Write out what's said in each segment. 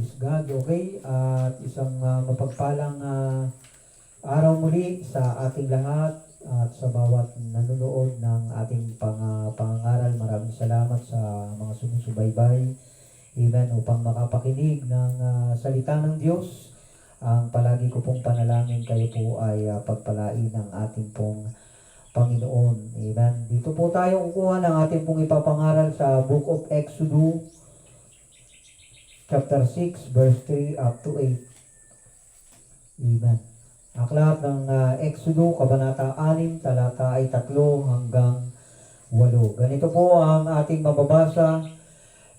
Praise God, okay? At isang mapagpalang araw muli sa ating lahat at sa bawat nanonood ng ating pangangaral. Maraming salamat sa mga sumusubaybay. Amen, upang makapakinig ng salita ng Diyos. Ang palagi ko pong panalangin kayo po ay pagpalain ng ating pong Panginoon. Amen. Dito po tayo kukuha ng ating pong ipapangaral sa Book of Exodus, chapter 6, verse 3 up to 8. Amen. Aklat ng Exodus, kabanata 6, talata ay 3 hanggang 8. Ganito po ang ating mababasa.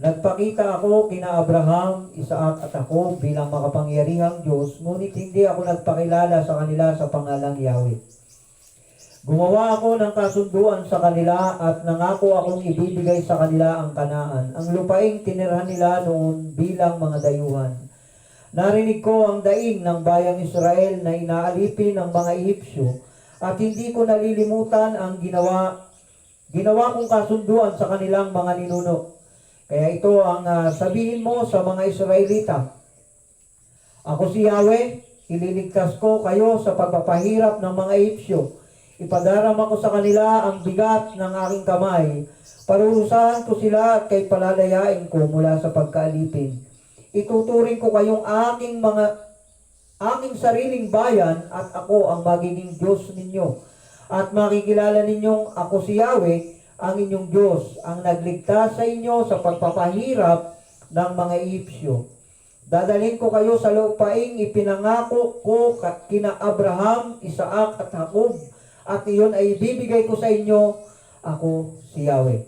Nagpakita ako kina Abraham, Isaac at Jacob bilang makapangyarihang Diyos, ngunit hindi ako nagpakilala sa kanila sa pangalang Yahweh. Gumawa ako ng kasunduan sa kanila at nangako akong ibibigay sa kanila ang Kanaan, ang lupaing tinirhan nila noon bilang mga dayuhan. Narinig ko ang daing ng bayang Israel na inaalipin ng mga Ehipsyo at hindi ko nalilimutan ang ginawa kong kasunduan sa kanilang mga ninuno. Kaya ito ang sabihin mo sa mga Israelita. Ako si Yahweh, ililigtas ko kayo sa pagpapahirap ng mga Ehipsyo. Ipadarama ko sa kanila ang bigat ng aking kamay. Parurusahan ko sila at kay palalayain ko mula sa pagkaalipin. Ituturing ko kayong aking sariling bayan at ako ang magiging Diyos ninyo. At makikilala ninyong ako si Yahweh, ang inyong Diyos, ang nagligtas sa inyo sa pagpapahirap ng mga Ehipsyo. Dadalhin ko kayo sa lupaing ipinangako ko kina Abraham, Isaac at Jacob. At iyon ay ibibigay ko sa inyo, ako si Yahweh.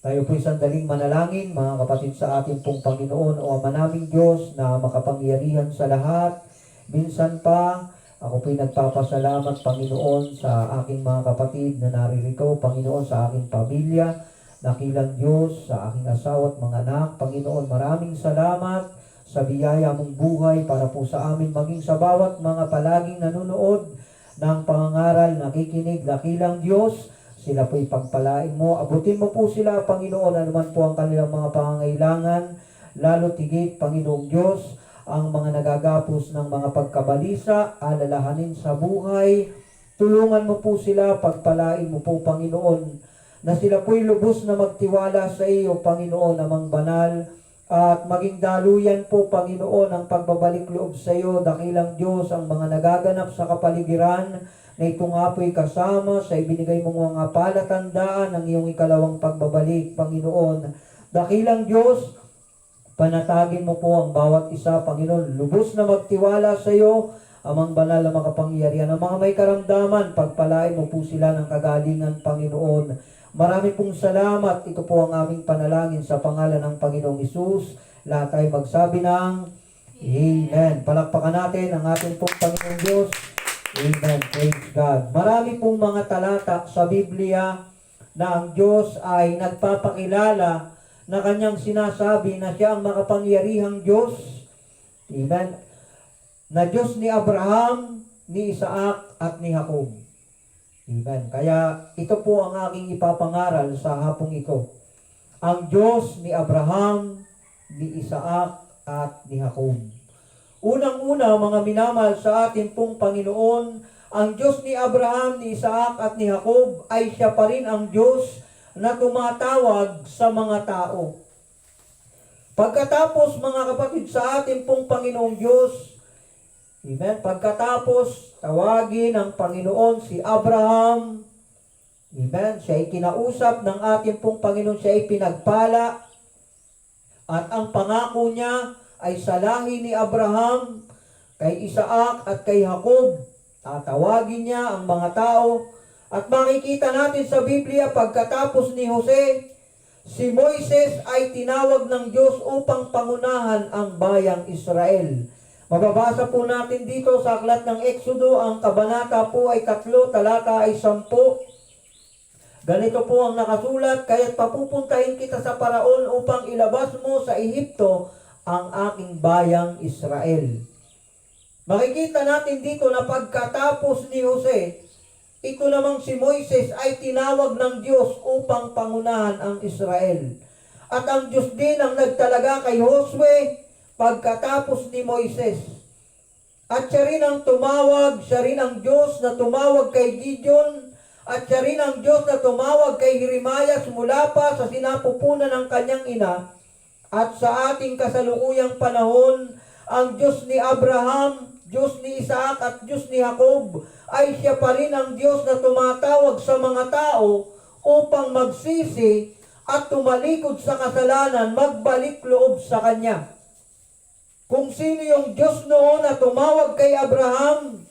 Tayo po'y sandaling manalangin, mga kapatid, sa ating pong Panginoon o Ama naming Diyos na makapangyarihan sa lahat. Minsan pa, ako po'y nagpapasalamat, Panginoon, sa aking mga kapatid na naririto, Panginoon, sa aking pamilya, dakilang Diyos, sa aking asawa at mga anak. Panginoon, maraming salamat sa biyaya mong buhay para po sa amin, maging sa bawat mga palaging nanonood ng pangangaral, nakikinig, dakilang Diyos, sila po'y pagpalain mo. Abutin mo po sila, Panginoon, anuman po ang kanilang mga pangangailangan, lalo tigit, Panginoong Diyos, ang mga nagagapos ng mga pagkabalisa, alalahanin sa buhay. Tulungan mo po sila, pagpalain mo po, Panginoon, na sila po'y lubos na magtiwala sa iyo, Panginoon, amang banal, at maging daluyan po, Panginoon, ang pagbabalik loob sa iyo, dakilang Diyos, ang mga nagaganap sa kapaligiran, na ito nga po'y kasama sa ibinigay mong mga palatandaan ng iyong ikalawang pagbabalik, Panginoon. Dakilang Diyos, panatagin mo po ang bawat isa, Panginoon, lubos na magtiwala sa iyo, amang banal na makapangyarihan. Ang mga may karamdaman, pagpalain mo po sila ng kagalingan, Panginoon. Marami pong salamat. Ito po ang aming panalangin sa pangalan ng Panginoong Hesus. Lahat ay magsabi ng Amen. Palakpakan natin ang ating pong Panginoong Diyos. Amen. Praise God. Marami pong mga talata sa Biblia na ang Diyos ay nagpapakilala na kanyang sinasabi na siya ang makapangyarihang Diyos. Amen. Na Diyos ni Abraham, ni Isaac at ni Jacob. Amen. Kaya ito po ang aking ipapangaral sa hapong ito. Ang Diyos ni Abraham, ni Isaac at ni Jacob. Unang-una, mga minamahal sa ating pong Panginoon, ang Diyos ni Abraham, ni Isaac at ni Jacob ay siya pa rin ang Diyos na tumatawag sa mga tao. Pagkatapos, mga kapatid, sa ating pong Panginoong Diyos, amen, pagkatapos tawagin ng Panginoon si Abraham, amen, siya ay kinausap ng ating pong Panginoon, siya ay pinagpala, at ang pangako niya ay sa lahi ni Abraham, kay Isaac at kay Jacob. Tatawagin niya ang mga tao, at makikita natin sa Biblia, pagkatapos ni Jose, si Moises ay tinawag ng Diyos upang pangunahan ang bayang Israel. Mababasa po natin dito sa aklat ng Exodo, ang kabanata po ay 3, talata ay 10. Ganito po ang nakasulat, kaya't papupuntahin kita sa Paraon upang ilabas mo sa Ehipto ang aking bayang Israel. Makikita natin dito na pagkatapos ni Jose, ito namang si Moises ay tinawag ng Diyos upang pangunahan ang Israel. At ang Diyos din ang nagtalaga kay Josue pagkatapos ni Moises. At siya rin ang tumawag, siya rin ang Diyos na tumawag kay Gideon, at siya rin ang Diyos na tumawag kay Jeremias mula pa sa sinapupunan ng kanyang ina. At sa ating kasalukuyang panahon, ang Diyos ni Abraham, Diyos ni Isaac at Diyos ni Jacob ay siya pa rin ang Diyos na tumatawag sa mga tao upang magsisi at tumalikod sa kasalanan, magbalik loob sa Kanya. Kung sino yung Diyos noon na tumawag kay Abraham,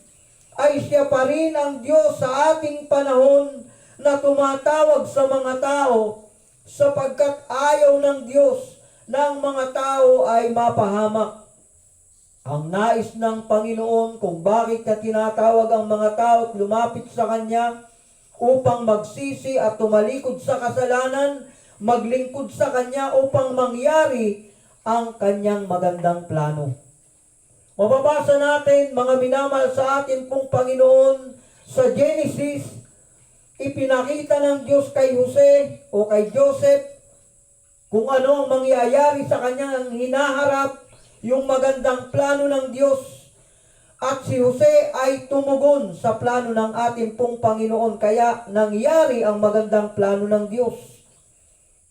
ay siya pa rin ang Diyos sa ating panahon na tumatawag sa mga tao sapagkat ayaw ng Diyos ng mga tao ay mapahamak. Ang nais ng Panginoon kung bakit niya tinatawag ang mga tao at lumapit sa Kanya upang magsisi at tumalikod sa kasalanan, maglingkod sa Kanya upang mangyari ang Kanyang magandang plano. Mababasa natin, mga minamahal sa atin pong Panginoon, sa Genesis, ipinakita ng Diyos kay Jose o kay Joseph kung ano ang mangyayari sa kanyang hinaharap, yung magandang plano ng Diyos. At si Jose ay tumugon sa plano ng ating pong Panginoon, kaya nangyari ang magandang plano ng Diyos.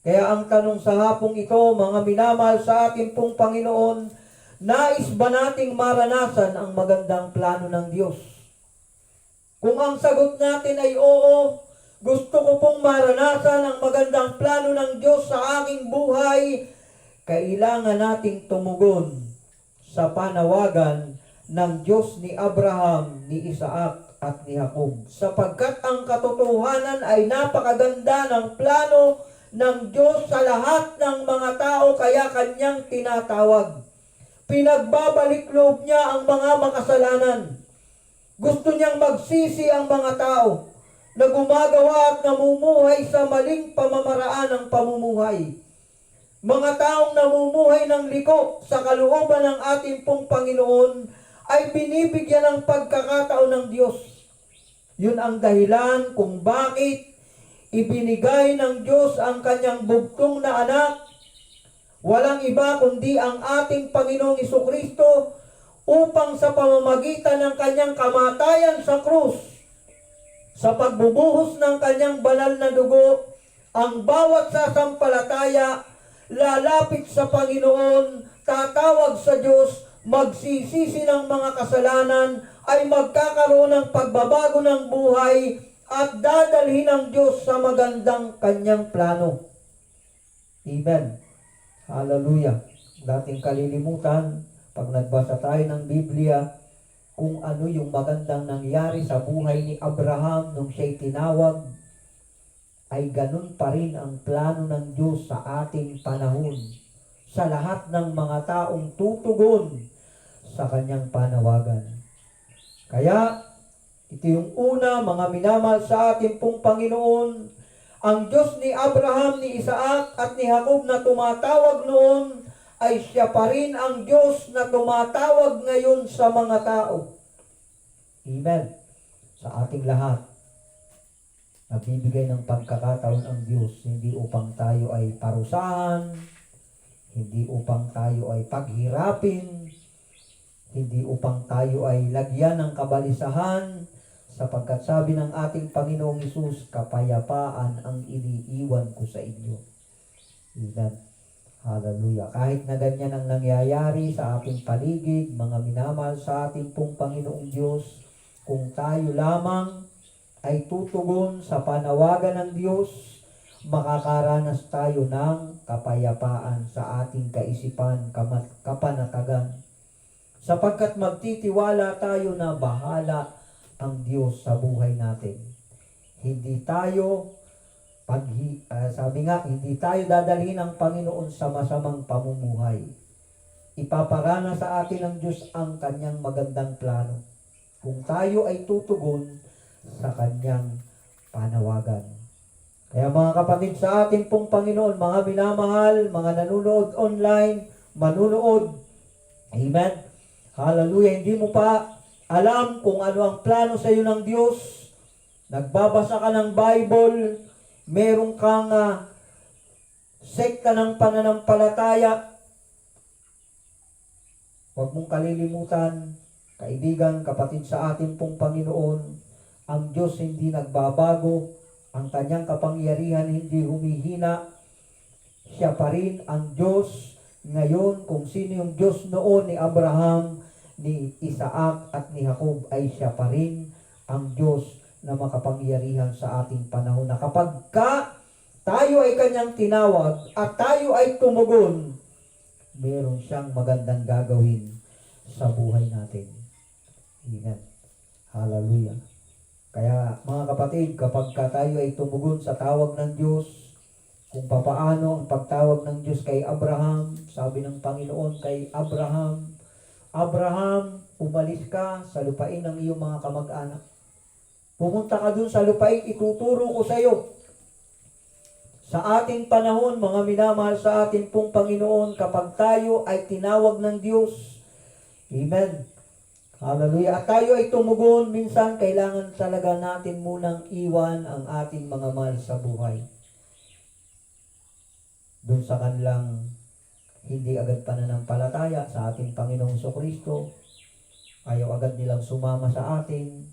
Kaya ang tanong sa hapong ito, mga minamahal sa ating pong Panginoon, nais ba nating maranasan ang magandang plano ng Diyos? Kung ang sagot natin ay oo, gusto ko pong maranasan ang magandang plano ng Diyos sa aking buhay, kailangan nating tumugon sa panawagan ng Diyos ni Abraham, ni Isaac at ni Jacob. Sapagkat ang katotohanan ay napakaganda ng plano ng Diyos sa lahat ng mga tao, kaya Kanyang tinatawag. Pinagbabalik loob niya ang mga makasalanan. Gusto niyang magsisi ang mga tao na gumagawa at namumuhay sa maling pamamaraan ng pamumuhay. Mga taong namumuhay ng liko sa kalooban ng ating pong Panginoon ay binibigyan ng pagkakataon ng Diyos. Yun ang dahilan kung bakit ibinigay ng Diyos ang Kanyang bugtong na anak. Walang iba kundi ang ating Panginoong Jesucristo upang sa pamamagitan ng Kanyang kamatayan sa krus, sa pagbubuhos ng Kanyang banal na dugo, ang bawat sasampalataya lalapit sa Panginoon, tatawag sa Diyos, magsisisi ng mga kasalanan, ay magkakaroon ng pagbabago ng buhay at dadalhin ng Diyos sa magandang Kanyang plano. Amen. Hallelujah. Dating kalilimutan, pag nagbasa tayo ng Biblia, kung ano yung magandang nangyari sa buhay ni Abraham nung siya'y tinawag, ay ganun pa rin ang plano ng Diyos sa ating panahon, sa lahat ng mga taong tutugon sa Kanyang panawagan. Kaya, ito yung una, mga minamahal sa ating pong Panginoon, ang Diyos ni Abraham, ni Isaac at ni Jacob na tumatawag noon, ay siya pa rin ang Diyos na tumatawag ngayon sa mga tao. Amen. Sa ating lahat, nagbibigay ng pagkakataon ang Diyos, hindi upang tayo ay parusahan, hindi upang tayo ay paghirapin, hindi upang tayo ay lagyan ng kabalisahan, sapagkat sabi ng ating Panginoong Hesus, kapayapaan ang iniiwan ko sa inyo. Amen. Hallelujah. Kahit na ganyan ang nangyayari sa ating paligid, mga minamahal sa ating pong Panginoong Diyos, kung tayo lamang ay tutugon sa panawagan ng Diyos, makakaranas tayo ng kapayapaan sa ating kaisipan, kapanatagan. Sapagkat magtitiwala tayo na bahala ang Diyos sa buhay natin. Hindi tayo, sabi nga, hindi tayo dadalhin ng Panginoon sa masamang pamumuhay. Ipaparana sa atin ng Diyos ang Kanyang magandang plano, kung tayo ay tutugon sa Kanyang panawagan. Kaya mga kapatid sa ating pong Panginoon, mga minamahal, mga nanunood online, manunood, amen, hallelujah, hindi mo pa alam kung ano ang plano sa iyo ng Diyos, nagbabasa ka ng Bible, meron kang sekta ng pananampalataya, Huwag mong kalilimutan, kaibigan, kapatid sa ating pong Panginoon, ang Diyos hindi nagbabago, ang kanyang kapangyarihan hindi humihina, siya pa rin ang Diyos ngayon. Kung sino yung Diyos noon ni Abraham, ni Isaac at ni Jacob, ay siya pa rin ang Diyos na makapangyarihan sa ating panahon, na kapag tayo ay kanyang tinawag at tayo ay tumugon, meron siyang magandang gagawin sa buhay natin. Amen. Hallelujah. Kaya mga kapatid, kapag tayo ay tumugon sa tawag ng Diyos, kung papaano ang pagtawag ng Diyos kay Abraham, sabi ng Panginoon kay Abraham, Abraham, umalis ka sa lupain ng iyong mga kamag-anak. Pumunta ka dun sa lupain, ituturo ko sa iyo. Sa ating panahon, mga minamahal sa ating pong Panginoon, kapag tayo ay tinawag ng Diyos, amen, hallelujah, at tayo ay tumugon, minsan kailangan talaga natin munang iwan ang ating mga mahal sa buhay. Doon sa kanilang hindi agad pananampalataya sa ating Panginoong Jesucristo, ayaw agad nilang sumama sa atin,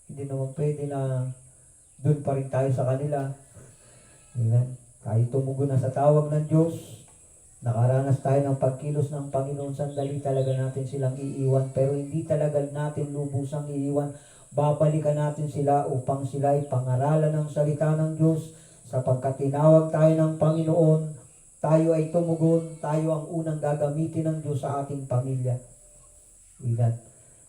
hindi naman pwede na doon pa rin tayo sa kanila. Amen. Tayo tumugon na sa tawag ng Diyos. Nakaranas tayo ng pagkilos ng Panginoon. Sandali talaga natin silang iiwan. Pero hindi talaga natin lubusang iiwan. Babalikan natin sila upang sila ay pangaralan ng salita ng Diyos. Sapagkat tinawag tayo ng Panginoon, tayo ay tumugon. Tayo ang unang gagamitin ng Diyos sa ating pamilya. Amen.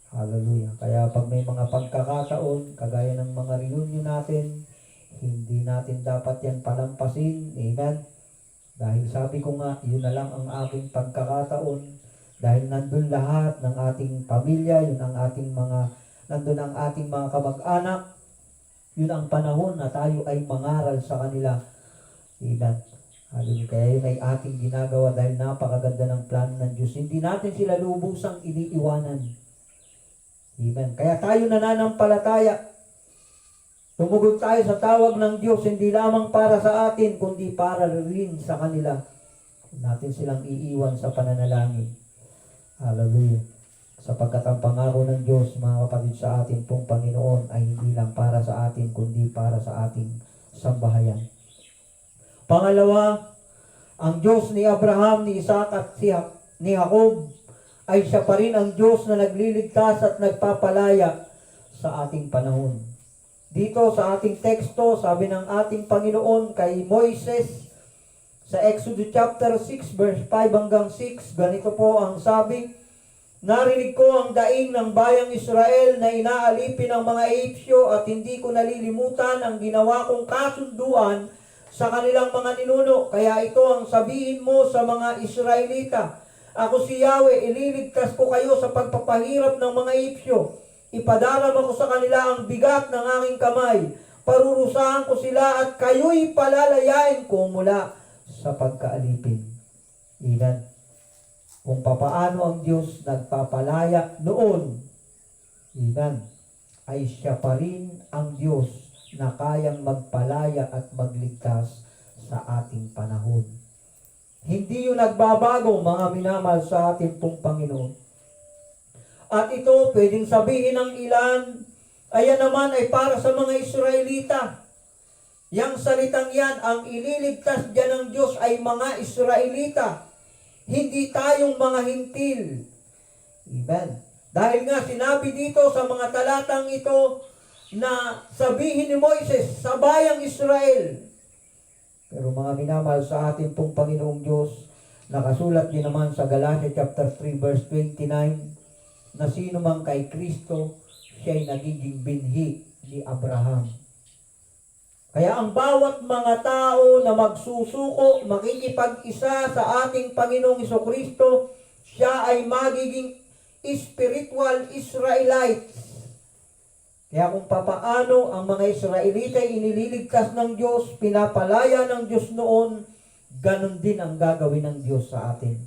Hallelujah. Kaya pag may mga pagkakataon, kagaya ng mga reunion natin, hindi natin dapat yan palampasin. Amen. Dahil sabi ko nga, yun na lang ang aking pagkakataon. Dahil nandun lahat ng ating pamilya, yun ang ating nandun ang ating mga kamag-anak. Yun ang panahon na tayo ay mangaral sa kanila. Amen. Hallelujah. Kaya yun ay ating ginagawa dahil napakaganda ng plano ng Diyos. Hindi natin sila lubusang iniiwanan. Amen. Kaya tayo nananampalataya. Tumugon tayo sa tawag ng Diyos, hindi lamang para sa atin, kundi para rin sa kanila. Natin silang iiwan sa pananalangin. Hallelujah. Sapagkat ang pangako ng Diyos, mga kapatid, sa atin pong Panginoon ay hindi lang para sa atin, kundi para sa ating sambahayan. Pangalawa, ang Diyos ni Abraham, ni Isaac at ni Jacob ay siya pa rin ang Diyos na nagliligtas at nagpapalaya sa ating panahon. Dito sa ating teksto, sabi ng ating Panginoon kay Moises sa Exodus chapter 6 verse 5 hanggang 6, ganito po ang sabi, narinig ko ang daing ng bayang Israel na inaalipin ng mga Ehipsyo at hindi ko nalilimutan ang ginawa kong kasunduan sa kanilang mga ninuno. Kaya ito ang sabihin mo sa mga Israelita, ako si Yahweh, ililigtas ko kayo sa pagpapahirap ng mga Ehipsyo. Ipadaram ako sa kanila ang bigat ng aking kamay. Parurusahan ko sila at kayo'y palalayain ko mula sa pagkaalipin. Amen. Kung papaano ang Diyos nagpapalaya noon, amen, ay siya pa rin ang Diyos na kayang magpalaya at magligtas sa ating panahon. Hindi yun nagbabago, mga minamahal sa ating pong Panginoon. At ito, pwedeng sabihin ng ilan, ayan naman ay para sa mga Israelita. Yang salitang yan, ang ililigtas dyan ng Diyos ay mga Israelita. Hindi tayong mga hintil. Amen. Dahil nga sinabi dito sa mga talatang ito na sabihin ni Moises sa bayang Israel. Pero mga minamahal sa ating pong Panginoong Diyos, nakasulat din naman sa Galatia chapter 3 verse 29, na sino mang kay Kristo, siya'y nagiging binhi ni Abraham. Kaya ang bawat mga tao na magsusuko, makikipag-isa sa ating Panginoong Jesucristo, siya ay magiging spiritual Israelites. Kaya kung papaano ang mga Israelita ay inililigtas ng Diyos, pinapalaya ng Diyos noon, ganun din ang gagawin ng Diyos sa atin.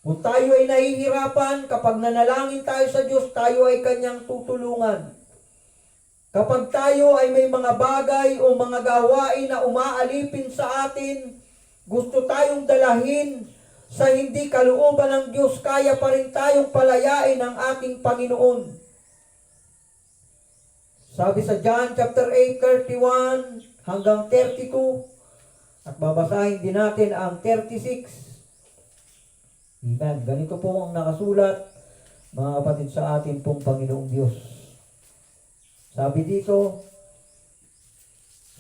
Kung tayo ay nahihirapan, kapag nanalangin tayo sa Diyos, tayo ay kanyang tutulungan. Kapag tayo ay may mga bagay o mga gawain na umaalipin sa atin, gusto tayong dalahin sa hindi kalooban ng Diyos, kaya pa rin tayong palayain ng ating Panginoon. Sabi sa John chapter 8:31 hanggang 32, at babasahin din natin ang 36. Amen. Ganito po ang nakasulat, mga kapatid, sa atin pong Panginoong Diyos. Sabi dito,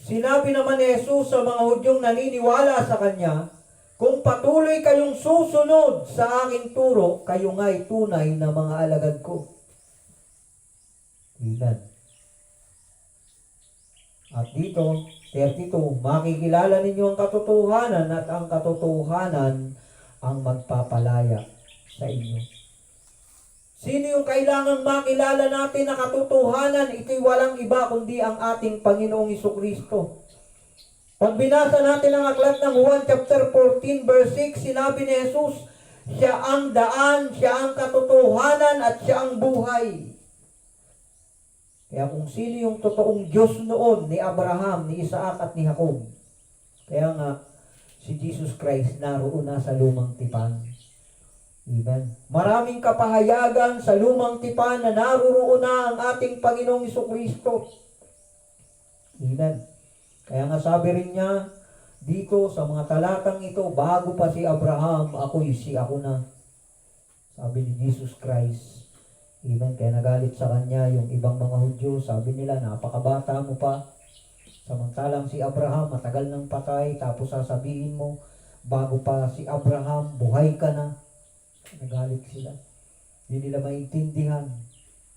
sinabi naman ni Jesus sa mga Hudyong naniniwala sa Kanya, kung patuloy kayong susunod sa aking turo, kayo nga'y tunay na mga alagad ko. Amen. At dito, 32, makikilala ninyo ang katotohanan at ang katotohanan ang magpapalaya sa inyo. Sino yung kailangang makilala natin na katotohanan? Ito'y walang iba kundi ang ating Panginoong Jesucristo. Pag binasa natin ang aklat ng Juan chapter 14 verse 6, sinabi ni Jesus, siya ang daan, siya ang katotohanan, at siya ang buhay. Kaya kung sino yung totoong Diyos noon ni Abraham, ni Isaac at ni Jacob, kaya nga si Jesus Christ naroon na sa lumang tipan. Amen. Maraming kapahayagan sa lumang tipan na naroon na ang ating Panginoong Jesucristo. Amen. Kaya nga sabi rin niya dito sa mga talatang ito, bago pa si Abraham, ako na. Sabi ni Jesus Christ. Amen. Kaya nagalit sa kanya yung ibang mga Hudyo. Sabi nila, napakabata mo pa. Samantalang si Abraham, matagal nang patay. Tapos sasabihin mo, bago pa si Abraham, buhay ka na. Nagalit sila. Hindi nila maintindihan.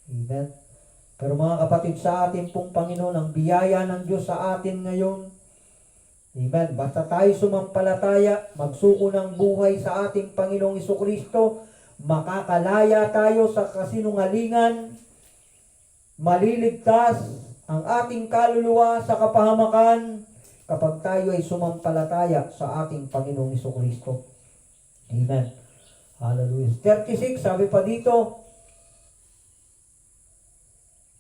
Amen. Pero mga kapatid, sa atin pong Panginoon, ang biyaya ng Diyos sa atin ngayon. Amen. Basta tayo sumampalataya, magsuko ng buhay sa ating Panginoong Jesucristo, makakalaya tayo sa kasinungalingan, maliligtas ang ating kaluluwa sa kapahamakan kapag tayo ay sumampalataya sa ating Panginoong Jesucristo. Amen. Hallelujah. 36, sabi pa dito,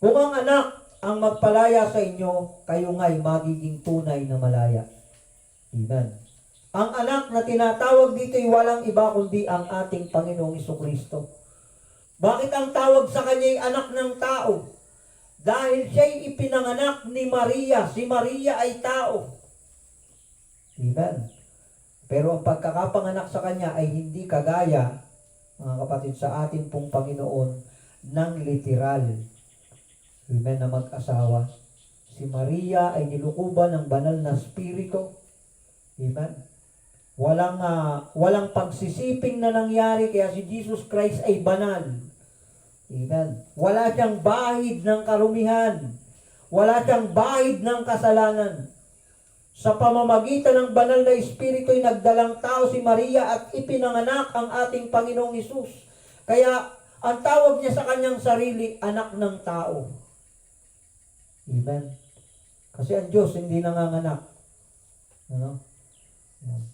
kung ang anak ang magpalaya sa inyo, kayo nga'y magiging tunay na malaya. Amen. Ang anak na tinatawag dito ay walang iba kundi ang ating Panginoong Jesucristo. Bakit ang tawag sa kanya ay anak ng tao? Dahil siya'y ipinanganak ni Maria. Si Maria ay tao. Amen. Pero ang pagkakapanganak sa kanya ay hindi kagaya, mga kapatid, sa ating pong Panginoon ng literal. Amen, na mag-asawa. Si Maria ay nilukuban ng banal na spirito. Amen. Walang pagsisiping na nangyari, kaya si Jesus Christ ay banal. Amen. Wala siyang bahid ng karumihan. Wala siyang bahid ng kasalanan. Sa pamamagitan ng banal na Espiritu ay nagdalang tao si Maria at ipinanganak ang ating Panginoong Hesus. Kaya ang tawag niya sa kanyang sarili, anak ng tao. Amen. Kasi ang Diyos hindi nanganganak. Ano?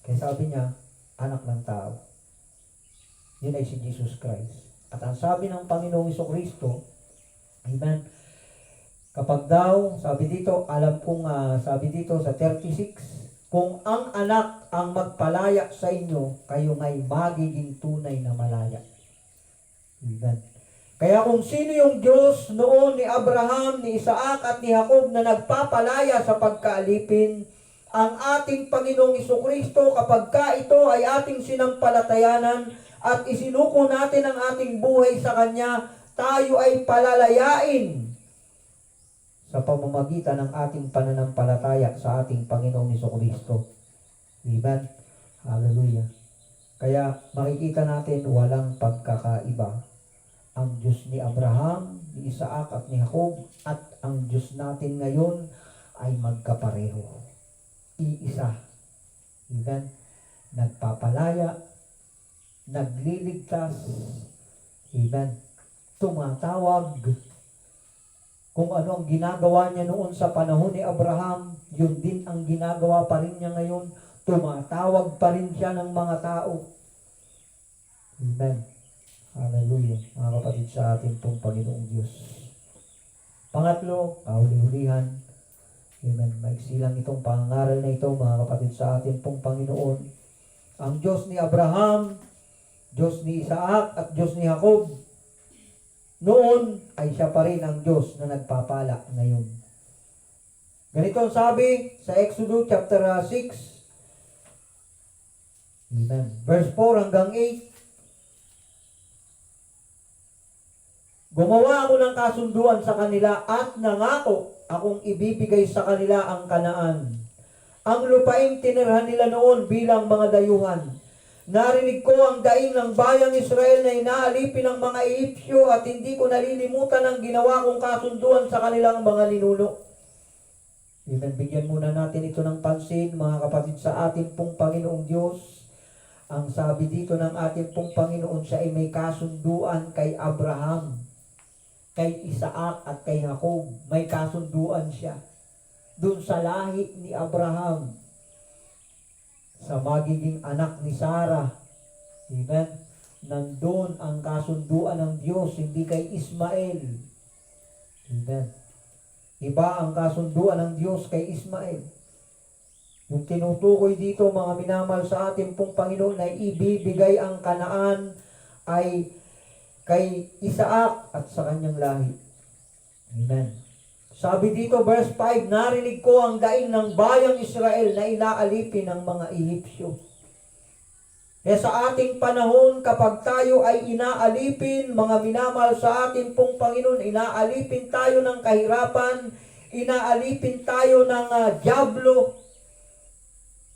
Kaya sabi niya, anak ng tao. Yun ay si Jesus Christ. At ang sabi ng Panginoong Jesucristo, amen, kapag daw, sabi dito, alam kong, sabi dito sa 36, kung ang anak ang magpalaya sa inyo, kayo nga'y magiging tunay na malaya. Amen. Kaya kung sino yung Diyos noon ni Abraham, ni Isaac at ni Jacob na nagpapalaya sa pagkaalipin, ang ating Panginoong Jesucristo, kapag ka ito ay ating sinampalatayanan at isinuko natin ang ating buhay sa Kanya, tayo ay palalayain sa pamamagitan ng ating pananampalataya sa ating Panginoong Jesucristo. Amen. Hallelujah. Kaya makikita natin walang pagkakaiba. Ang Diyos ni Abraham, ni Isaac at ni Jacob at ang Diyos natin ngayon ay magkapareho. Iisa. Amen. Nagpapalaya, nagliligtas, amen, tumatawag. Kung ano ang ginagawa niya noon sa panahon ni Abraham, yun din ang ginagawa pa rin niya ngayon. Tumatawag pa rin siya ng mga tao. Amen. Hallelujah. Mga kapatid sa ating pong Panginoong Diyos. Pangatlo, kahuli-hulihan. Amen. Maiksi lang itong pangaral na ito, mga kapatid sa ating pong Panginoon. Ang Diyos ni Abraham, Diyos ni Isaac at Diyos ni Jacob, noon ay siya pa rin ang Diyos na nagpapala ngayon. Ganito ang sabi sa Exodus chapter 6, Amen. Verse 4 hanggang 8. Gumawa ako ng kasunduan sa kanila at nangako akong ibibigay sa kanila ang Kanaan. Ang lupaing tinirhan nila noon bilang mga dayuhan. Narinig ko ang daing ng bayang Israel na inaalipin ng mga Ehipsyo at hindi ko nalilimutan ang ginawa kong kasunduan sa kanilang mga ninuno. Amen. Bigyan muna natin ito ng pansin, mga kapatid, sa ating pong Panginoong Diyos. Ang sabi dito ng ating pong Panginoon, siya ay may kasunduan kay Abraham, kay Isaac at kay Jacob. May kasunduan siya dun sa lahi ni Abraham, sa magiging anak ni Sarah. Amen. Nandun ang kasunduan ng Diyos, hindi kay Ismael. Amen. Iba ang kasunduan ng Diyos kay Ismael. Yung tinutukoy dito, mga minamahal sa ating pong Panginoon, na ibibigay ang Kanaan ay kay Isaac at sa kanyang lahi. Amen. Sabi dito, verse 5, narinig ko ang daing ng bayang Israel na inaalipin ng mga Ehipsyo. Kaya sa ating panahon, kapag tayo ay inaalipin, mga minamahal sa ating pong Panginoon, inaalipin tayo ng kahirapan, inaalipin tayo ng dyablo,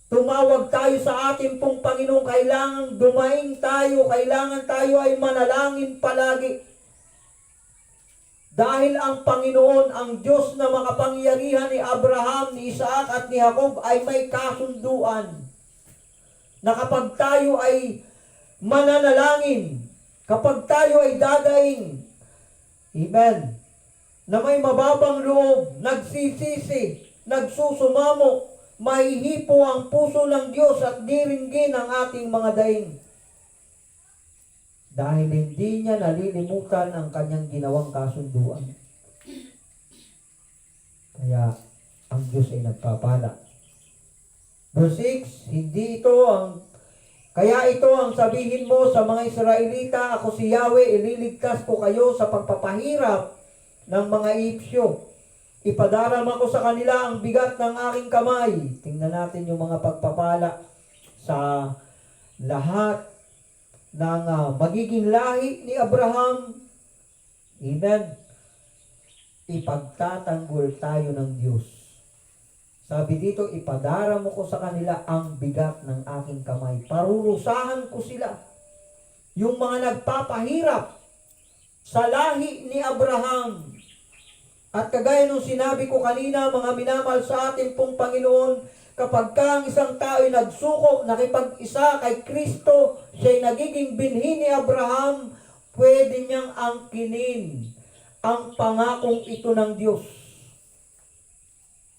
tumawag tayo sa ating pong Panginoon, kailangan dumaing tayo, kailangan tayo ay manalangin palagi. Dahil ang Panginoon, ang Diyos na makapangyarihan ni Abraham, ni Isaac at ni Jacob ay may kasunduan. Na kapag tayo ay mananalangin, kapag tayo ay dadaing, amen, na may mababang loob, nagsisisi, nagsusumamo, mahihipo ang puso ng Diyos at diringgin ang ating mga daing. Dahil hindi niya nalilimutan ang kanyang ginawang kasunduan. Kaya ang Diyos ay nagpapala. Verse 6, kaya ito ang sabihin mo sa mga Israelita, ako si Yahweh, ililigtas ko kayo sa pagpapahirap ng mga Ehipsyo. Ipadarama ko sa kanila ang bigat ng aking kamay. Tingnan natin yung mga pagpapala sa lahat ng magiging lahi ni Abraham. Amen. Ipagtatanggol tayo ng Diyos. Sabi dito, ipadaramo ko sa kanila ang bigat ng aking kamay. Parurusahan ko sila. Yung mga nagpapahirap sa lahi ni Abraham. At kagaya nung sinabi ko kanina, mga minamahal sa ating pong Panginoon, kapag ang isang tao ay nagsuko, nakipag-isa kay Kristo, siya'y nagiging binhi ni Abraham, pwede niyang angkinin ang pangakong ito ng Diyos.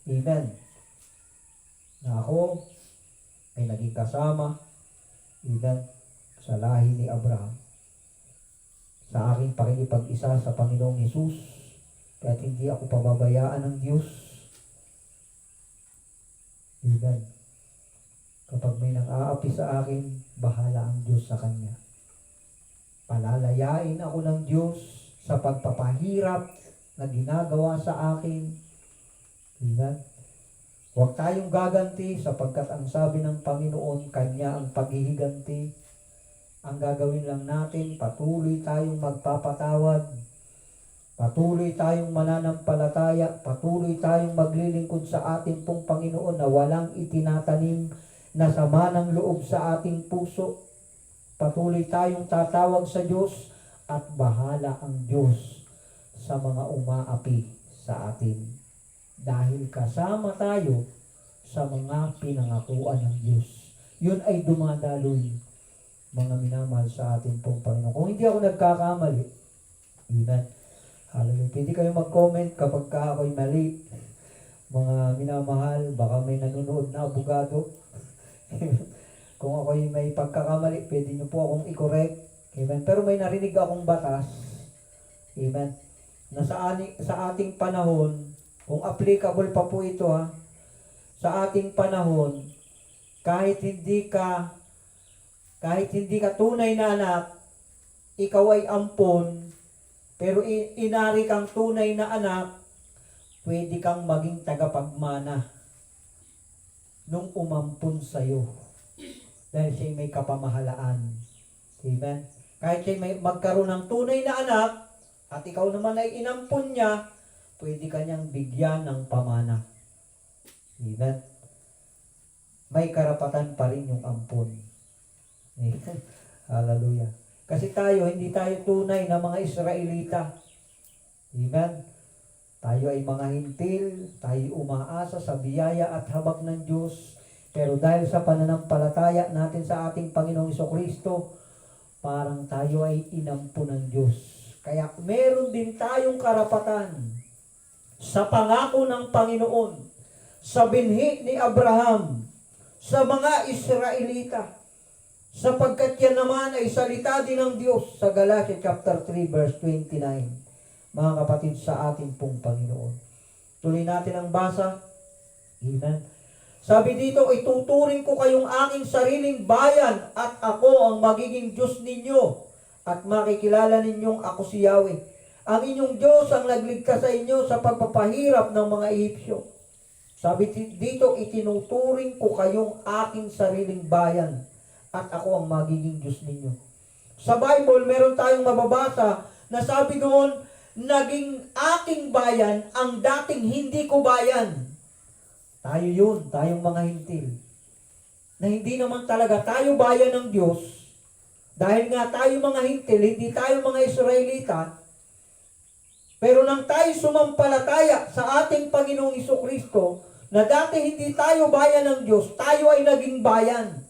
Amen. Na ako ay naging kasama, amen, sa lahi ni Abraham. Sa aking pakikipag-isa sa Panginoong Hesus, kahit hindi ako pababayaan ng Diyos. Amen. Kapag may nang-aapi sa akin, bahala ang Diyos sa kanya. Palalayain ako ng Diyos sa pagpapahirap na ginagawa sa akin. Amen. Huwag tayong gaganti sapagkat ang sabi ng Panginoon, Kanya ang paghihiganti. Ang gagawin lang natin, patuloy tayong magpapatawad, patuloy tayong mananampalataya, patuloy tayong maglilingkod sa ating pong Panginoon na walang itinatanim na sama ng loob sa ating puso. Patuloy tayong tatawag sa Diyos at bahala ang Diyos sa mga umaapi sa atin. Dahil kasama tayo sa mga pinangakuan ng Diyos. Yun ay dumadaloy, mga minamahal sa ating pong Panginoon. Kung hindi ako nagkakamali, amen. Hallelujah. Pwede kayo mag-comment kapag ako'y mali. Mga minamahal, baka may nanonood na abogado. Kung ako'y may pagkakamali, pwede nyo po akong i-correct. Amen. Pero may narinig akong batas. Amen. Na sa ating panahon, kung applicable pa po ito sa ating panahon, kahit hindi ka Kahit hindi ka tunay na anak, ikaw ay ampon, pero inari kang tunay na anak, pwede kang maging tagapagmana nung umampun sa'yo. Dahil siya may kapamahalaan. Amen? Kahit siya may magkaroon ng tunay na anak, at ikaw naman ay inampun niya, pwede kanyang bigyan ng pamana. Amen? May karapatan pa rin yung ampun. Amen? Hallelujah. Kasi tayo, hindi tayo tunay na mga Israelita. Amen? Tayo ay mga hintil, tayo umaasa sa biyaya at habag ng Diyos. Pero dahil sa pananampalataya natin sa ating Panginoong Jesucristo, parang tayo ay inampu ng Diyos. Kaya meron din tayong karapatan sa pangako ng Panginoon, sa binhi ni Abraham, sa mga Israelita, sapagkat yan naman ay salita din ng Diyos sa Galatia chapter 3 verse 29. Mga kapatid sa ating pong Panginoon. Tuloy natin ang basa. Amen. Sabi dito, ituturing ko kayong aking sariling bayan at ako ang magiging Diyos ninyo at makikilala ninyong ako si Yahweh. Ang inyong Diyos ang nagligtas sa inyo sa pagpapahirap ng mga Ehipsyo. Sabi dito, itinuturing ko kayong aking sariling bayan at ako ang magiging Diyos ninyo. Sa Bible, meron tayong mababasa na sabi doon, naging aking bayan ang dating hindi ko bayan. Tayo yun, tayong mga hintil. Na hindi naman talaga tayo bayan ng Diyos. Dahil nga tayo mga hintil, hindi tayo mga Israelita. Pero nang tayo sumampalataya sa ating Panginoong Jesucristo, na dati hindi tayo bayan ng Diyos, tayo ay naging bayan.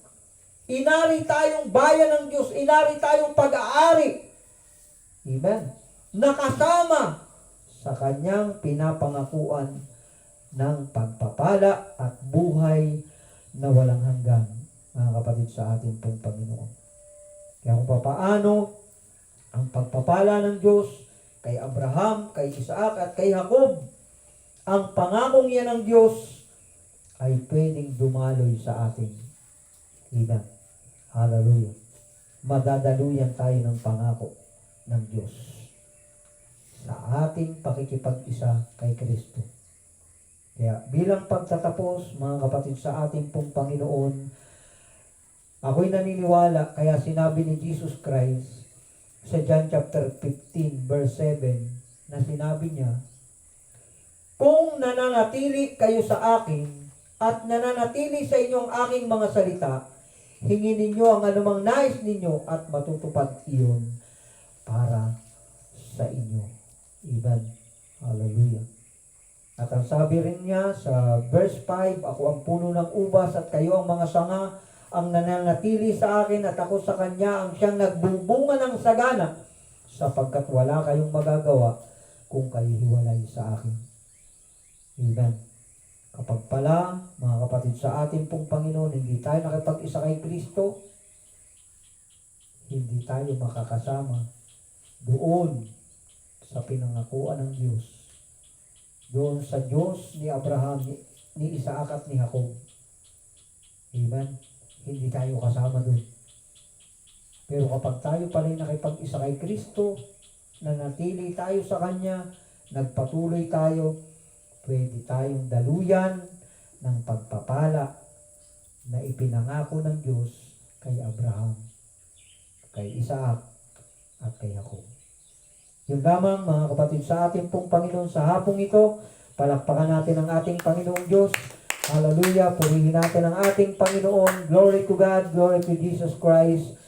Inari tayong bayan ng Diyos, inari tayong pag-aari. Amen. Nakasama sa kanyang pinapangakuan ng pagpapala at buhay na walang hanggan, mga kapatid sa ating pong Panginoon. Kaya kung papaano ang pagpapala ng Diyos kay Abraham, kay Isaac at kay Jacob, ang pangakong yan ng Diyos ay pwedeng dumaloy sa atin. Amen. Hallelujah. Madadaluyan tayo ng pangako ng Diyos sa ating pakikipag-isa kay Kristo. Kaya bilang pagtatapos, mga kapatid sa ating pong Panginoon, ako'y naniniwala, kaya sinabi ni Jesus Christ sa John chapter 15 verse 7, na sinabi niya, kung nananatili kayo sa akin at nananatili sa inyong aking mga salita, hingin ninyo ang anumang nais ninyo at matutupad iyon para sa inyo. Amen. Hallelujah. At ang sabi rin niya sa verse 5, ako ang puno ng ubas at kayo ang mga sanga, ang nananatili sa akin at ako sa kanya, ang siyang nagbubunga ng sagana, sapagkat wala kayong magagawa kung kayo hiwalay sa akin. Amen. Kapag pala, mga kapatid sa ating pong Panginoon, hindi tayo nakipag-isa kay Kristo, hindi tayo makakasama doon sa pinangakuan ng Diyos. Doon sa Diyos ni Abraham, ni Isaac at ni Jacob. Amen? Hindi tayo kasama doon. Pero kapag tayo pala nakipag-isa kay Kristo, nanatili tayo sa Kanya, nagpatuloy tayo, pwede tayong daluyan ng pagpapala na ipinangako ng Diyos kay Abraham, kay Isaac, at kay Jacob. Yung lamang, mga kapatid sa ating pong Panginoon, sa hapong ito, palakpakan natin ang ating Panginoong Diyos. Hallelujah! Purihin natin ang ating Panginoon. Glory to God, glory to Jesus Christ.